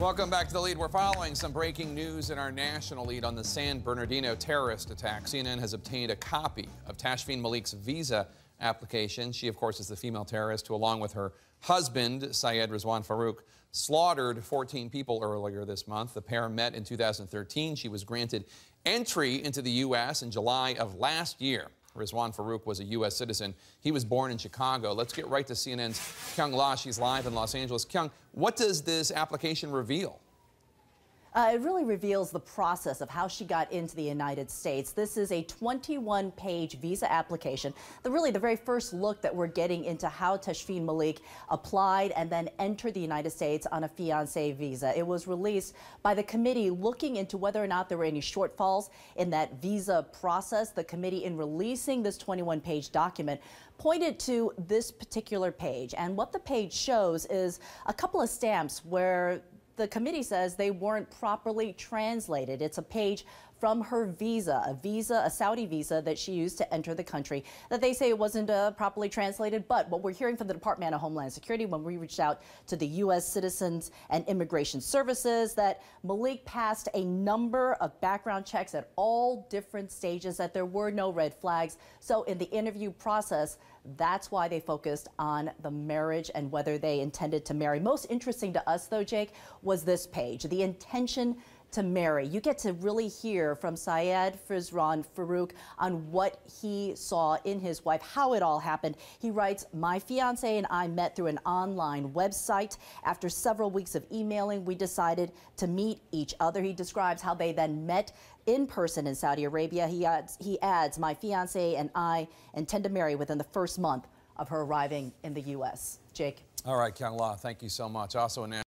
Welcome back to The Lead. We're following some breaking news in our national lead on the San Bernardino terrorist attack. CNN has obtained a copy of Tashfin Malik's visa application. She, of course, is the female terrorist who, along with her husband, Syed Rizwan Farouk, slaughtered 14 people earlier this month. The pair met in 2013. She was granted entry into the U.S. in July of last year. Rizwan Farouk was a U.S. citizen. He was born in Chicago. Let's get right to CNN's Kyung Lah. She's live in Los Angeles. Kyung, what does this application reveal? It really reveals the process of how she got into the United States. This is a 21-page visa application. The very first look that we're getting into how Tashfin Malik applied and then entered the United States on a fiancé visa. It was released by the committee looking into whether or not there were any shortfalls in that visa process. The committee, in releasing this 21-page document, pointed to this particular page. And what the page shows is a couple of stamps where the committee says they weren't properly translated. It's a page from her visa, a Saudi visa that she used to enter the country, that they say it wasn't properly translated. But what we're hearing from the Department of Homeland Security when we reached out to the U.S. Citizens and Immigration Services, that Malik passed a number of background checks at all different stages, that there were no red flags. So in the interview process, that's why they focused on the marriage and whether they intended to marry. Most interesting to us, though, Jake, was this page, the intention to marry. You get to really hear from Syed Rizwan Farouk on what he saw in his wife, how it all happened. He writes, "My fiance and I met through an online website. After several weeks of emailing, we decided to meet each other." He describes how they then met in person in Saudi Arabia. He adds, "My fiance and I intend to marry within the first month of her arriving in the U.S." Jake. All right, Kyung Lah, thank you so much. Also in